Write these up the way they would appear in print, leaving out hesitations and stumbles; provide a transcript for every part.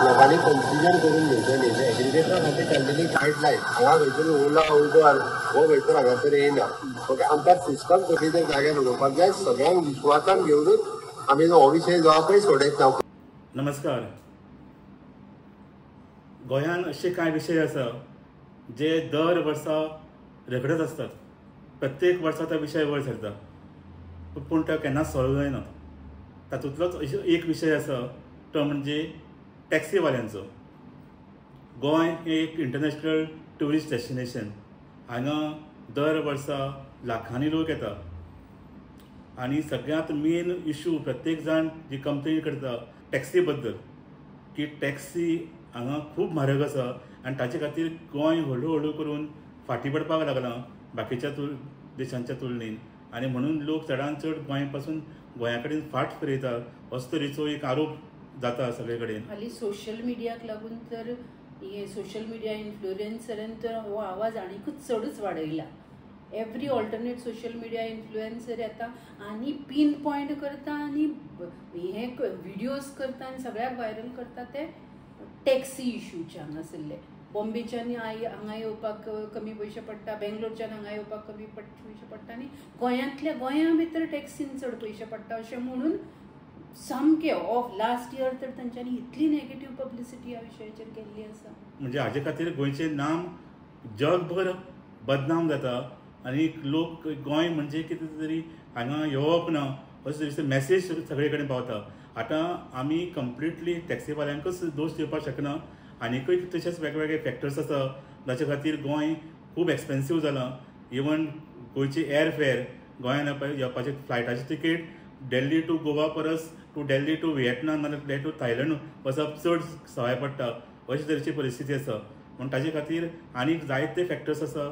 लोकांनी कन्फ्युजन करून घेवचें न्ही. एग्रीगेटरा खातीर काडलेली गायडलायन हांगा खंयतरी ओला उबर हो खंयतर हांगासर येयना. ओके, आमकां सिस्टम खंयतरी जाग्यार उडोवपाक जाय. सगळ्यांक विश्वासान घेवनूच आमी हो विशय जो आसा पळय सोडयता. नमस्कार. गोंयांत असे कांय विशय आसा जे दर वर्सा रगडत असतात. प्रत्येक वर्सा तो विशय वयर सरता पूण तो केन्नाच सॉल्व जायना. तातूंतलोच एक विशय आसा तो म्हणजे टॅक्सीवाल्यांचो. गोंय हे एक इंटरनॅशनल ट्युरिस्ट डेस्टिनेशन. हांगा दर वर्सा लाखांनी लोक येता आनी सगळ्यांत मेन इशू प्रत्येक जाण जी कंप्लेन करता टॅक्सी बद्दल की टॅक्सी हांगा खूब म्हारग आसा आनी ताचे खातीर गोंय हळू हळू करून फाटीं पडपाक लागलां बाकीच्या देशांच्या तुलनेन. आनी म्हणून लोक चडांत चड गोंया पासून गोंया कडेन फाट फिरयतात असो तरेचो एक आरोप जाता सगळे कडेन. हालीं सोशल मिडियाक लागून तर हे सोशल मिडिया इन्फ्लुएन्सरान तर हो आवाज आनीकूच चडूच वाडयला. Every alternate social media influencer येता आनी पिन पॉयंट करता आनी हे व्हिडियोज करता आनी सगळ्याक व्हायरल करता ते टॅक्सी इश्यूचे हांगासरले. बॉम्बेच्यान हांगा येवपाक कमी पयशे पडटा, बेंगलोरच्यान हांगा येवपाक कमी पयशे पडटा आनी गोंयांतल्या गोंया भितर टॅक्सीन चड पयशे पडटा अशें म्हणून सामकें ऑफ लास्ट इयर तर तांच्यांनी इतली नेगेटीव पब्लिसिटी ह्या विशयाचेर केल्ली आसा. म्हणजे हाजे खातीर गोंयचें नाम जगभर बदनाम जाता आनी लोक गोंय म्हणजे कितें तरी हांगा येवप ना अशें तरेचो मॅसेज सगळे कडेन पावता. आतां आमी कंप्लिटली टॅक्सीवाल्यांकूच दोश दिवपाक शकना. आनीकूय तशेंच वेगवेगळे फॅक्टर्स आसा जाचे खातीर गोंय खूब एक्सपेन्सीव जालां. इवन गोंयची एअरफेअर गोंयान येवपाची फ्लायटाची तिकेट दिल्ली टू गोवा परस टू दिल्ली टू व्हिएटनाम नाजाल्यार टू थायलंड वचप चड सवाय पडटा अशे तरेची परिस्थिती आसा. म्हण ताजे खातीर आनीक जायते फॅक्टर्स आसा.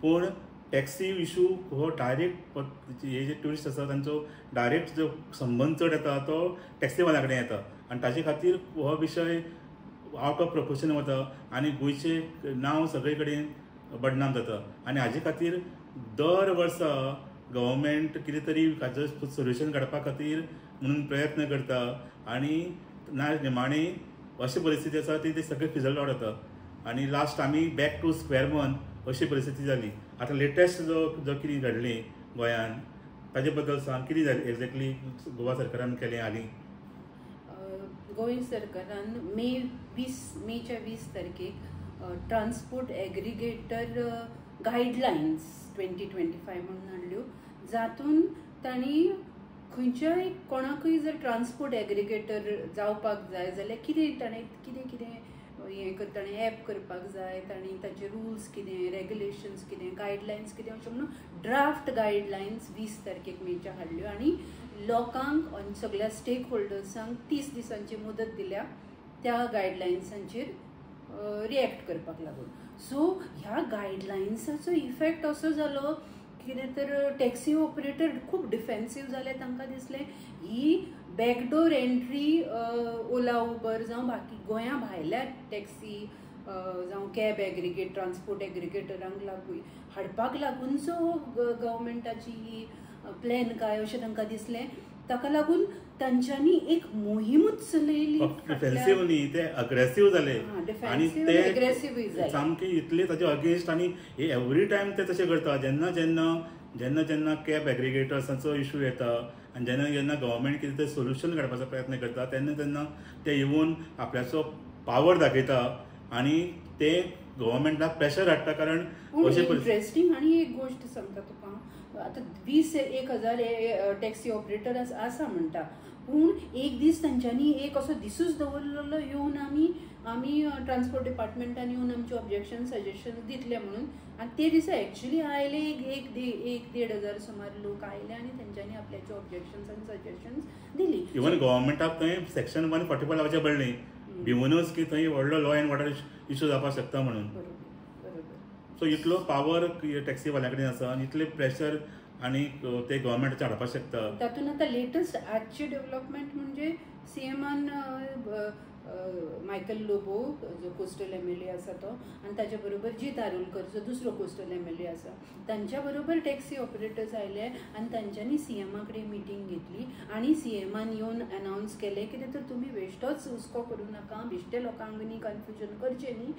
पूण टॅक्सी इशू हो डायरेक्ट हे जे ट्युरिस्ट आसा तांचो डायरेक्ट जो संबंद चड येता तो टॅक्सीवाल्या कडेन येता आनी ताजे खातीर हो विशय आउट ऑफ प्रपोर्शन वता आनी गोंयचें नांव सगळे कडेन बदनाम जाता. आनी हाजे खातीर दर वर्सा गव्हर्मेंट कितें तरी हाचो सोल्युशन काडपा खातीर म्हणून प्रयत्न करता आनी ना निमाणी अशी परिस्थिती आसा ती सगळे फिजल आउट जाता. आनी लास्ट आमी बॅक टू स्क्वेअर वन अशी परिस्थिती जाली. आतां लेटेस्ट जो कितें घडलें गोंयान ताजे बद्दल सांग कितें जालें एक्झॅक्टली गोवा सरकारान केलें हालीं. गोंय सरकारान मेच्या 20 तारखेक ट्रान्सपोर्ट एग्रिगेटर गायडलायन्स 2025 म्हणून हाडल्यो. जातून तांणी खंयच्याय कोणाकूय जर ट्रान्सपोर्ट एग्रिगेटर जावपाक जाय जाल्यार कितें हें ताणें एप करपाक जाय, तांणी ताचे रुल्स कितें, रेग्युलेशन्स कितें, गायडलायन्स कितें अशें म्हणून ड्राफ्ट गायडलायन्स 20 तारखेक मेच्या हाडल्यो आनी लोकांक सगळ्या स्टेक होल्डर्सांक 30 दिसांची मुदत दिल्या त्या गायडलायन्सांचेर रिएक्ट करपाक लागून. सो ह्या गायडलायन्साचो इफेक्ट असो जालो कितें तर टॅक्सी ऑपरेटर खूब डिफेन्सीव जाले. तांकां दिसलें ही बॅकडोर एंट्री ओला उबर जावं बाकी गोंया भायल्या टॅक्सी जावं कॅब एग्रिगेट ट्रान्सपोर्ट एग्रिगेटरांक लागून हाडपाक लागूनचो गव्हर्मेंटाची ही प्लॅन काय अशें तांकां दिसलें. ताका लागून तांच्यांनी एक मोहीमूच चलयली. डिफेन्सीव न्ही ते अग्रेसीव जाले आनी ते सामके इतले ताचे अगेन्स्ट आनी हे एवरी टायम ते तशें करता. जेन्ना कॅब एग्रिगेटर्सांचो इशू येता आनी जेन्ना गव्हर्मेंट कितें तरी सोल्युशन काडपाचो प्रयत्न करता तेन्ना ते येवन आपल्याचो पावर दाखयता आनी ते गव्हर्मेंटाक प्रेशर हाडटा. कारण इंट्रेस्टींग आनी एक गोश्ट सांगता तुका. आतां 20,000 टॅक्सी ऑपरेटर आसा म्हणटा पूण एक दीस तांच्यांनी एक असो दिसूच दवरलेलो येवन आमी ट्रान्सपोर्ट डिपार्टमेंटान येवन आमचे ऑब्जेक्शन सजेशन दितले म्हणून. आनी ते दिसा एक्चुली आयले 1,500 सुमार लोक आयले आनी तेंच्यांनी आपल्याचे ऑब्जेक्शन्स आनी सजेशन्स दिली. इवन गव्हर्मेंटाक थंय सेक्शन 145 लावचें पडलें भिवूनच की थंय व्हडलो लॉ एंड ऑर्डर इशू जावपाक शकता म्हणून. सो इतलो पावर टॅक्सीवाल्या कडेन आसा आनी इतले प्रेशर आनी ते गव्हर्मेंटाचे हाडपाक शकता. तातूंत आतां लेटस्ट आजचे डेव्हलपमेंट म्हणजे CMान मायकल लोबो जो कोस्टल MLA आसा तो आनी ताच्या बरोबर जीत आरोलकर जो दुसरो कोस्टल MLA आसा तांच्या बरोबर टॅक्सी ऑपरेटर्स आयले आनी तांच्यांनी CMA कडेन मिटींग घेतली आनी CMAन येवन अनावन्स केलें कितें तर तुमी बेश्टोच हुस्को करूं नाका, बेश्टे लोकांक न्ही कन्फ्युजन करचें न्ही,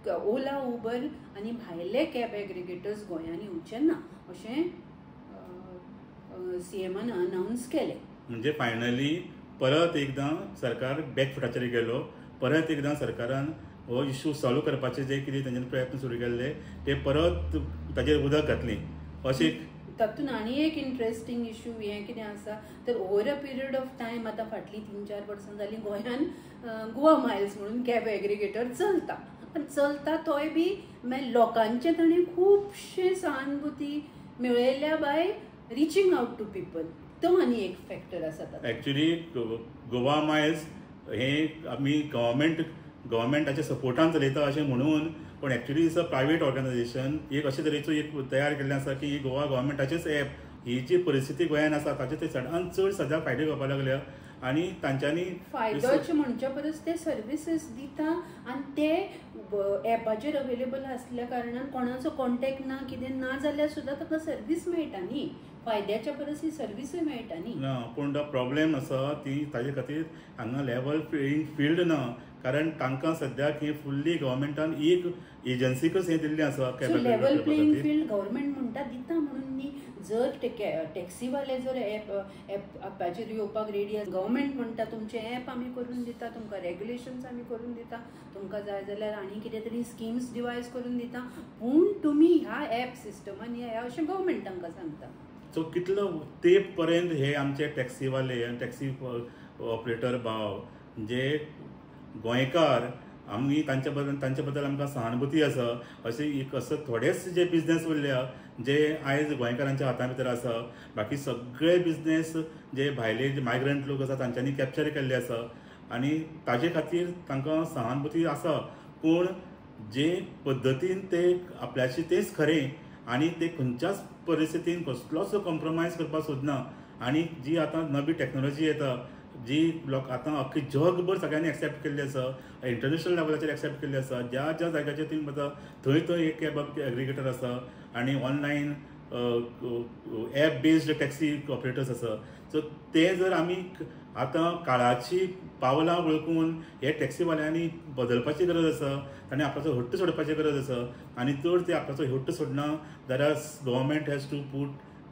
ओला उबर आनी भायले कॅब एग्रिगेटर्स गोंयांत येवचे ना अशें CMAन अनावन्स केलें. म्हणजे फायनली परत एकदां सरकार बॅकफुटाचेर गेलो, परत एकदां सरकारान हो इश्यू सॉल्व करपाचे जे कितें तांच्यानी प्रयत्न सुरू केल्ले ते परत ताचेर उदक घातलें अशें. तातूंत आनी एक इंट्रस्टिंग इश्यू हें कितें आसा तर over a period of time आतां फाटलीं 3-4 वर्सां जालीं गोंयांत गोवा मायल्स म्हणून कॅब एग्रिगेटर चलता. पण चलता तोय बी मागीर लोकांचे ताणें खुबशे सहानुभुती मेळयल्या by reaching out to people. तो आनी एक फॅक्टर आसा. एक्चुली गोवा मायल्स हे आमी गव्हर्मेंटाच्या सपोर्टान चलयता अशें म्हणून, पण actually it's a private organisation. एक अशे तरेचो एक तयार केल्लें आसा की गोवा गव्हर्मेंटाचेच एप. ही जी परिस्थिती गोंयांत आसा ताचे ते चडांत चड सद्या फायदे घेवपाक लागल्या आनी तांच्यांनी फायदोचे म्हणच्या परस ते सर्विसीस दिता आनी ते एपाचेर अवेलेबल आसल्या कारणान कोणाचो कॉन्टॅक्ट ना कितें ना जाल्यार सुद्दां ताका सर्वीस मेळटा न्ही. फायद्याच्या परस ही सर्वीसूय मेळटा न्ही. ना, पूण तो प्रॉब्लेम आसा ती ताजे खातीर हांगा लेवल प्लेइंग फील्ड ना. कारण तांकां सद्याक हे फुल्ली गव्हर्मेंटान एक एजन्सीकच हे दिल्लें आसा. लेवल प्लेइंग फील्ड गव्हर्मेंट म्हणटा दिता म्हणून न्ही. जर टॅक्सीवाले जर एपाचेर येवपाक रेडी आसा, गव्हर्मेंट म्हणटा तुमचे एप आमी करून दिता, तुमकां रेग्युलेशन्स आमी करून दिता, तुमकां जाय जाल्यार आनी कितें तरी स्किम्स डिवायज करून दिता, पूण तुमी ह्या एप सिस्टमान या अशें गव्हर्मेंट तांकां सांगता. सो कितलो तेप पर्यंत हे आमचे टॅक्सीवाले आनी टॅक्सी ऑपरेटर भाव जे गोंयकार आमी तांचे बद्दल आमकां सहानुभुती आसा. अशें एक असो थोडेच जे बिझनेस उरल्या जे आयज गोंयकारांच्या हातां भितर आसा. बाकी सगळे बिझनेस जे भायले जे मायग्रंट लोक आसा तांच्यांनी कॅप्चर केल्ले आसा आनी ताजे खातीर तांकां सहानुभुती आसा. पूण जे पद्दतीन ते आपल्याचें तेच खरें आनी ते खंयच्याच परिस्थितीन कसलोच कॉम्प्रोमायज करपाक सोदना. आनी जी आतां नवी टॅक्नोलॉजी येता जी लोक आतां अख्खे जगभर सगळ्यांनी एक्सेप्ट केल्ली आसा, इंटरनॅशनल लेवलाचेर एक्सेप्ट केल्ली आसा. ज्या ज्या जाग्याचेर तुम्ही वता थंय एक कॅब एग्रिगेटर आसा आनी online app based taxi operators आसा. सो ते जर आमी आतां काळाची पावलां वळखून हे टॅक्सीवाल्यांनी बदलपाची गरज आसा. तांणी आपल्याचो हट्ट सोडपाची गरज आसा आनी जर ते आपल्याचो हट्ट सोडना जाल्यार government has to put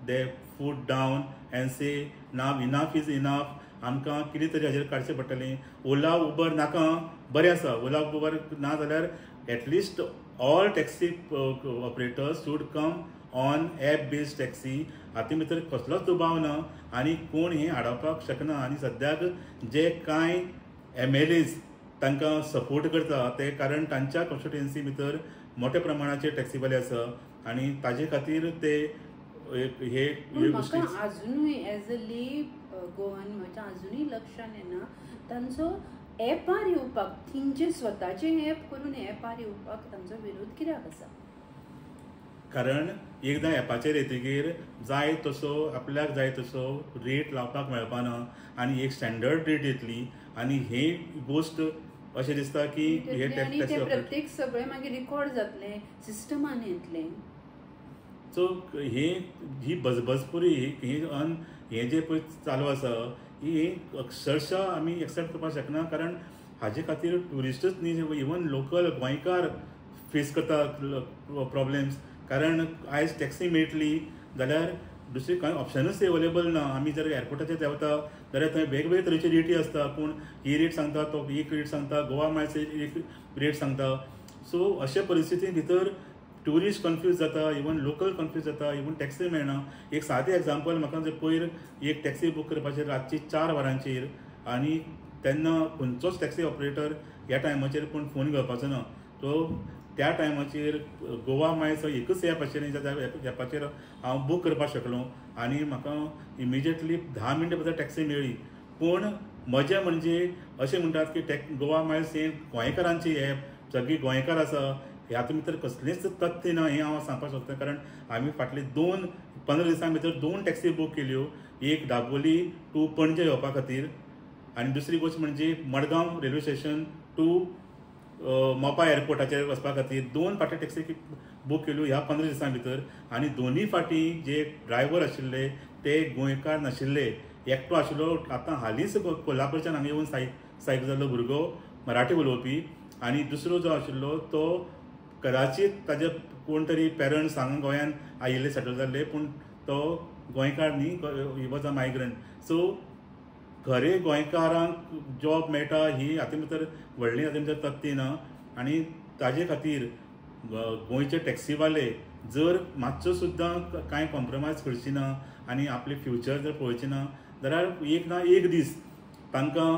the foot down and say now enough is enough. आमकां कितें तरी हाजेर काडचें पडटलें. ओला उबर नाका बरें आसा, ओला उबर ना जाल्यार at least all taxi operators should come on app based taxi. हाती भितर कसलोच दुबाव ना आनी कोण हें आडोवपाक शकना. आनी सद्याक जे कांय MLAs तांकां सपोर्ट करता ते कारण तांच्या कॉन्स्टिट्युएन्सी भितर मोठ्या प्रमाणाचेर टॅक्सीवाले आसा आनी ताजे खातीर ते हे म्हाका अजुनूय एज अ ली गोवन म्हज्या अजुनूय लक्षान येना तांचो एपार येवपाक, तेंचे स्वताचे एप करून एपार येवपाक तांचो विरोध कित्याक आसा. कारण एकदां एपाचेर येतकीर जाय तसो आपल्याक जाय तसो रेट लावपाक मेळपाना आनी एक स्टँडर्ड रेट येतली आनी हे गोश्ट अशें दिसता की हे टॅक्सी प्रत्येक सगळें मागीर रिकॉर्ड जातलें, सिस्टमान येतलें. सो ही बजबजपुरी हे जे पळय चालू आसा ही अक्षरशा आमी एक्सेप्ट करपाक शकना. कारण हाजे खातीर ट्युरिस्टच न्ही, इवन लोकल गोंयकार फेस करता प्रॉब्लेम्स. कारण आयज टॅक्सी मेळटली जाल्यार दुसरी कांय ऑप्शनूच अवेलेबल ना. आमी जर एअरपोर्टाचेर देंवता जाल्यार थंय वेगवेगळे तरेची रेटी आसता, पूण ही रेट सांगता तो एक रेट सांगता, गोवा मायल्स एक रेट सांगता. सो अशा परिस्थिती भितर ट्युरिस्ट कन्फ्यूज जाता, इवन लोकल कन्फ्यूज जाता, इवन टॅक्सी मेळना. एक सादें एग्जाम्पल म्हाका जर पयर एक टॅक्सी बूक करपाचेर रातची 4 वरांचेर आनी तेन्ना खंयचोच टॅक्सी ऑपरेटर ह्या टायमाचेर पूण फोन घेवपाचो ना. तो त्या टायमाचेर गोवा मायल्स एकच एप आशिल्लें ज्या एपाचेर हांव बूक करपाक शकलो आनी म्हाका इमिजिएटली 10 मिनटां भितर टॅक्सी मेळ्ळी. पूण मजा म्हणजे अशें म्हणटात की गोवा मायल्स हें गोंयकारांची एप, सगळीं गोंयकार आसा. ह्यात भितर कसलेंच तथ्य ना हें हांव सांगपाक सोदता. कारण आमी फाटले 15 दिसां भितर 2 टॅक्सी बूक केल्यो. एक दाबोली टू पणजे येवपा खातीर आनी दुसरी गोष्ट म्हणजे मडगांव रेल्वे स्टेशन टू मोपा एअरपोर्टाचेर वचपा खातीर 2 फावटी टॅक्सी बूक केल्यो ह्या 15 दिसां भितर, आनी दोनूय फावटी जे ड्रायव्हर आशिल्ले ते गोंयकार नाशिल्ले, एकटो आशिल्लो आतां हालींच कोल्हापूरच्यान हांगा येवन स्थायीक जाल्लो भुरगो मराठी उलोवपी, आनी दुसरो जो आशिल्लो तो कदाचित ताजे कोण तरी पेरंट्स हांगा गोंयान आयिल्ले सेटल जाल्ले, पूण तो गोंयकार न्ही, he was a migrant. So खरे गोंयकारांक जॉब मेळटा ही हातूंत भितर व्हडली हातूंत भितर तथ्य ना. आनी ताजे खातीर गोंयचे टॅक्सीवाले जर मातसो सुद्दां कांय कॉम्प्रमायज करची ना आनी आपले फ्युचर जर पळोवचे ना जाल्यार एक ना एक दीस तांकां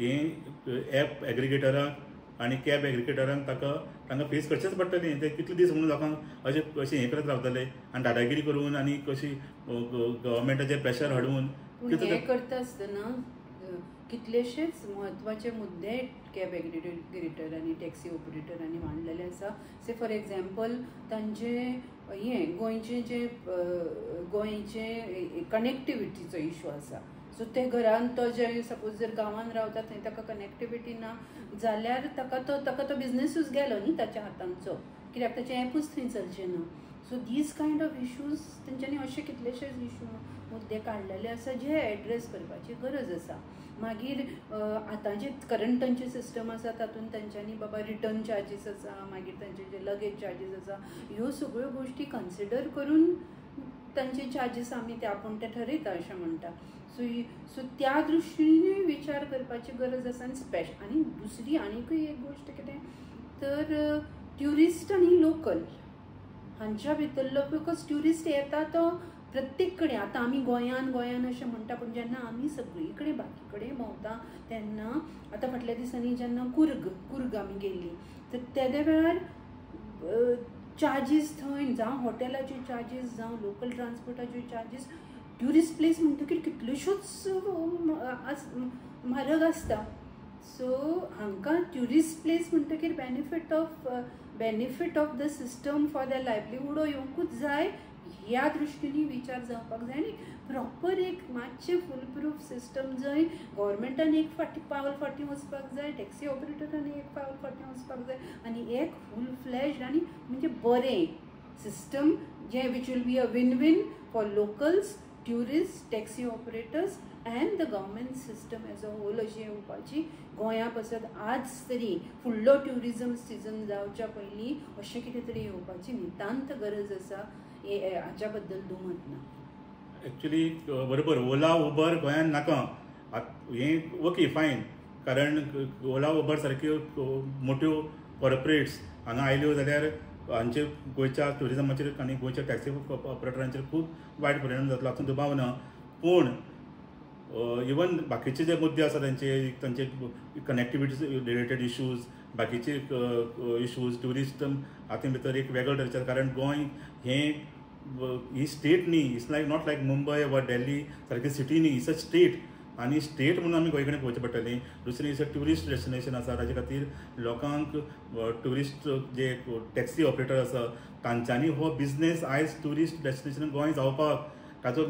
एप एग्रिगेटराक आनी कॅब एग्रिगेटरांक तांकां फेस करचेंच पडटलें. ते कितले दीस म्हणून लोकांक अशें हें करत रावतले आनी दादागिरी करून आनी कशी गव्हर्मेंटाचेर प्रेशर हाडून हें करता आसतना कितलेशेच म्हत्वाचे मुद्दे कॅब एग्रिगेटर आनी टॅक्सी ऑपरेटरांनी मांडलेले आसा. से फॉर एग्जाम्पल तांचे गोंयचे कनेक्टिविटीचो इशू आसा. सो ते घरान तो जे सपोज जर गांवान रावता थंय ताका कनेक्टिविटी ना जाल्यार ताका तो बिझनेसूच गेलो न्ही ताच्या हातांचो, कित्याक ताचें एपूच थंय चलचें ना. So these kind of issues तेंच्यांनी अशे कितलेशेच इश्यू मुद्दे काडलेले आसा जे एड्रेस करपाची गरज आसा. मागीर आतां जे करंट तांचे सिस्टम आसा तातूंत तांच्यांनी बाबा रिटर्न चार्जीस आसा, मागीर तांचे जे लगेज चार्जीस आसा, ह्यो सगळ्यो गोश्टी कन्सिडर करून तांचे चार्जीस आमी ते आपूण ते ठरयता अशें म्हणटा. सो त्या दृश्टीन विचार करपाची गरज आसा. आनी दुसरी आनीकूय एक गोश्ट कितें तर ट्युरिस्ट आनी लोकल हांच्या भितरलो, बिकॉज ट्युरिस्ट येता तो प्रत्येक कडेन. आतां आमी गोंयान अशें म्हणटा, पूण जेन्ना आमी सगळी कडेन बाकी कडेन भोंवता तेन्ना आतां फाटल्या दिसांनी जेन्ना कुर्ग आमी गेल्ली तर तेदे वेळार चार्जीस थंय जावं हॉटेलाच्यो चार्जीस जावं लोकल ट्रान्सपोर्टाच्यो चार्जीस ट्युरिस्ट प्लेस म्हणटकीर कितल्योश्योच म्हारग आसता. सो हांकां ट्युरिस्ट प्लेस म्हणटकीर benefit of the system for the livelihood येवंकूच जाय ह्या दृश्टीनी विचार जावपाक जाय. आनी प्रॉपर एक मातशें फूल प्रूफ सिस्टम जंय गव्हर्मेंटान एक पावल फाटीं वचपाक जाय, टॅक्सी ऑपरेटरांनी एक पावल फाटीं वचपाक जाय, आनी एक फूल फ्लॅश आनी म्हणजे बरें सिस्टम जें which will be a win for locals, tourist, taxi operators and the government system as a whole अशी येवपाची. गोंया पासत आज तरी फुडलो ट्युरिजम सिजन जावच्या पयलीं अशें कितें तरी येवपाची नितांत गरज आसा. हाच्या बद्दल दुमत ना. एक्चुली बरोबर, ओला उबर गोंयान नाका. हें ओके फायन, कारण ओला उबर सारक्यो मोठ्यो कॉर्पोरेट्स हांगा आयल्यो जाल्यार हांचे गोंयच्या ट्युरिजमाचेर आनी गोंयच्या टॅक्सी ऑपरेटरांचेर खूब वायट परिणाम जातलो, हातूंत दुबाव ना. पूण इवन बाकीचे जे मुद्दे आसा तांचे कनेक्टिविटी रिलेटेड इश्यूज, बाकीचे इश्यूज, ट्युरिस्ट हातूंत भितर एक वेगळो दर्जा. कारण गोंय ही स्टेट न्ही, इट्स नॉट लायक मुंबय वा दिल्ली सारकी सिटी न्ही, इट्स अ स्टेट. आनी स्टेट म्हणून आमी गोंय कडेन पळोवचें पडटलें. दुसरें इट्स अ ट्युरिस्ट डेस्टिनेशन आसा, ताचे खातीर लोकांक ट्युरिस्ट जे टॅक्सी ऑपरेटर आसा तांच्यांनी हो बिझनेस आयज ट्युरिस्ट डेस्टिनेशन गोंय जावपाक ताजो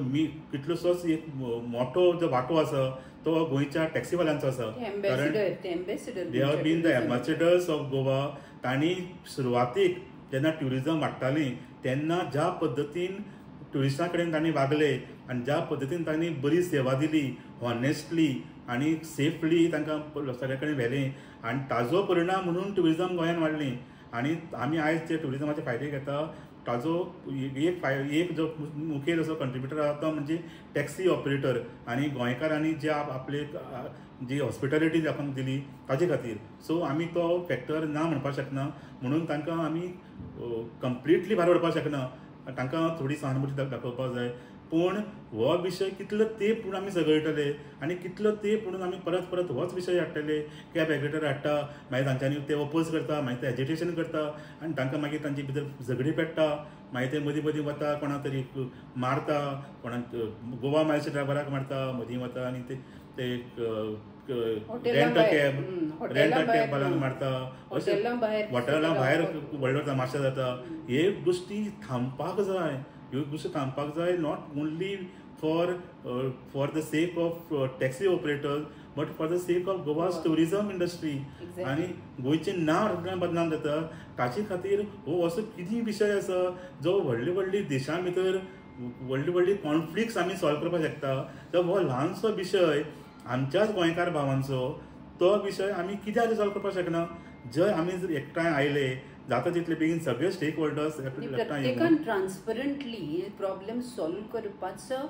कितलोसोच एक मोठो जो वांटो आसा तो गोंयच्या टॅक्सीवाल्यांचो आसा. कारण they have been the ambassadors of Goa. तांणी सुरवातीक जेन्ना ट्युरिजम वाडटालीं तेन्ना ज्या पद्दतीन ट्युरिस्टां कडेन तांणी वागले आनी ज्या पद्दतीन तांणी बरी सेवा दिली, हॉनेस्टली आनी सेफली तांकां सगळे कडेन व्हेलें, आनी ताजो परिणाम म्हणून ट्युरिजम गोंयान वाडलें. आनी आमी आयज जे ट्युरिजमाचे फायदे घेता ताजो एक जो मुखेल असो कंट्रिब्युटर आसा तो म्हणजे टॅक्सी ऑपरेटर आनी गोंयकारांनी जे आपले जी हॉस्पिटॅलिटी लोकांक दिली ताजे खातीर. सो आमी तो फॅक्टर ना म्हणपाक शकना, म्हणून तांकां आमी कंप्लिटली भायर उडोवपाक शकना, तांकां थोडी सहानुभूती दाखोवपाक जाय. पूण हो विशय कितलो तेंप म्हणून आमी झगडटले आनी कितलो तेंप म्हणून आमी परत परत होच विशय हाडटले. कॅब एग्रिगेटर हाडटा, मागीर तांच्यांनी ते ओपोज करता, मागीर ते एजिटेशन करता आनी तांकां मागीर तांचे भितर झगडी पेट्टा. मागीर ते मदीं मदीं वता, कोणाक तरी मारता, कोणाक गोवा मायलच्या ड्रायव्हराक मारता, मदीं वता आनी ते रेंट कॅबांक मारता, हॉटेलां भायर व्हडलो तमाशा जाता. हे गोश्टी थांबपाक जाय, ह्यो गोश्टी थांबपाक जाय. Not only for the sake of taxi operators but for the sake of Goa's tourism industry Exactly. आनी गोंयचें नांव बदनाम जाता ताचे खातीर हो असो कितें विशय आसा जो व्हडली देशां भितर व्हडली कॉन्फ्लिक्ट्स आमी सॉल्व करपाक शकता, तर हो ल्हानसो विशय आमच्याच गोंयकार भावांचो तो विशय आमी कित्याक सॉल्व करपाक शकना? जर आमी जर एकठांय आयले जाता तितले बेगीन सगळे स्टेक होल्डर्स एकठांय प्रत्येकान ट्रान्सपरंटली प्रॉब्लेम सॉल्व करपाचो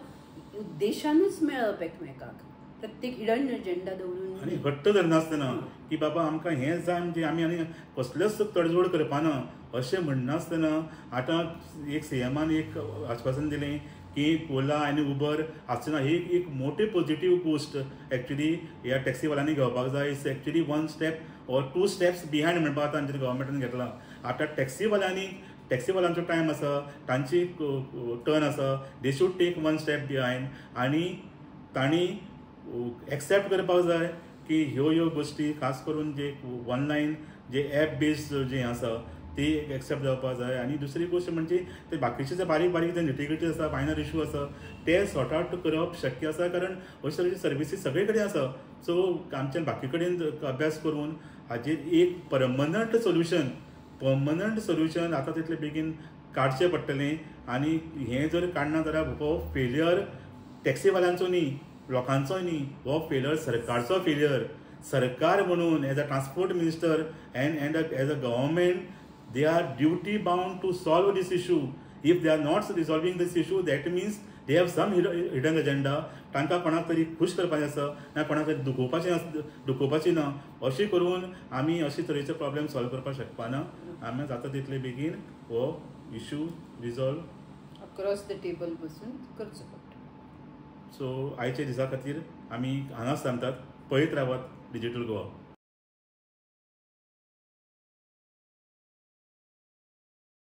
उद्देशानूच मेळप एकमेकाक, प्रत्येक हिडन एजेंडा दवरून आनी घट्ट धरनासतना की बाबा आमकां हें जाय म्हणजे आमी आनी कसलेच तडजोड करपाना अशें म्हणनासतना आतां एक सीएमान एक आश्वासन दिलें की ओला आनी उबर आसतना ही एक मोठी पॉझिटिव्ह गोष्ट एक्चुली ह्या टॅक्सीवाल्यांनी घेवपाक जाय. It's actually 1 step or 2 steps behind म्हणपाक आतां आमच्या गव्हर्मेंटान घेतला. आतां टॅक्सीवाल्यांचो टायम आसा, तांची टर्न आसा, they should take 1 step behind आनी तांणी एक्सेप्ट करपाक जाय की ह्यो गोश्टी खास करून जे ऑनलायन जे ॲप बेस्ड जे आसा ती एक्सेप्ट जावपाक जाय. आनी दुसरी गोष्ट म्हणजे ते बाकीचे जे बारीक जे निटिग्रिटी आसा, फायनल इश्यू आसा ते सॉर्ट आउट करप शक्य आसा, कारण अशे तरेची सर्विसीस सगळे कडेन आसा. सो आमच्या बाकी कडेन अभ्यास करून हाजेर एक परमनंट सोल्युशन आतां तितले बेगीन काडचें पडटलें. आनी हें जर काडना जाल्यार हो फेलियर टॅक्सीवाल्यांचो न्ही, लोकांचो न्ही, हो फेलियर सरकारचो फेलियर. सरकार म्हणून as a transport minister end as a government they are duty bound to solve this issue. If they are not resolving this issue, that means they have some hidden agenda. तांकां कोणाक तरी खुश करपाचें आसा ना कोणाक तरी दुखोवपाची ना. अशें करून आमी अशे तरेचे प्रॉब्लेम सॉल्व करपाक शकपाना. आमी जाता तितले बेगीन हो issue resolve across the table बसून करचो पडटा. सो आयच्या दिसा खातीर आमी हांगाच सांगतात, पळयत रावात डिजिटल गोवा.